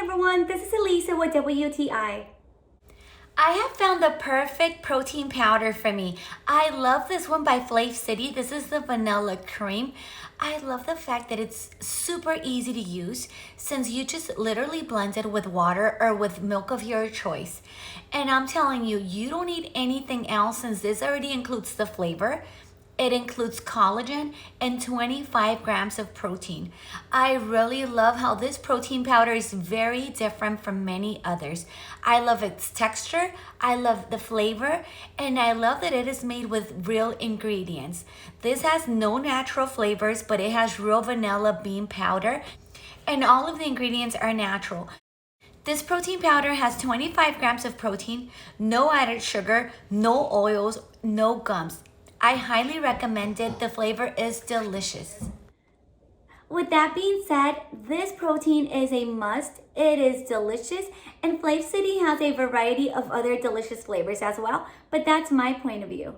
everyone, this is Elisa with WTI. I have found the perfect protein powder for me. I love this one by FlavCity. This is the vanilla cream. I love the fact that it's super easy to use since you just literally blend it with water or with milk of your choice. And I'm telling you, you don't need anything else since this already includes the flavor. It includes collagen and 25 grams of protein. I really love how this protein powder is very different from many others. I love its texture, I love the flavor, and I love that it is made with real ingredients. This has no natural flavors, but it has real vanilla bean powder, and all of the ingredients are natural. This protein powder has 25 grams of protein, no added sugar, no oils, no gums. I highly recommend it. The flavor is delicious. With that being said, this protein is a must. It is delicious, and FlavCity has a variety of other delicious flavors as well, but that's my point of view.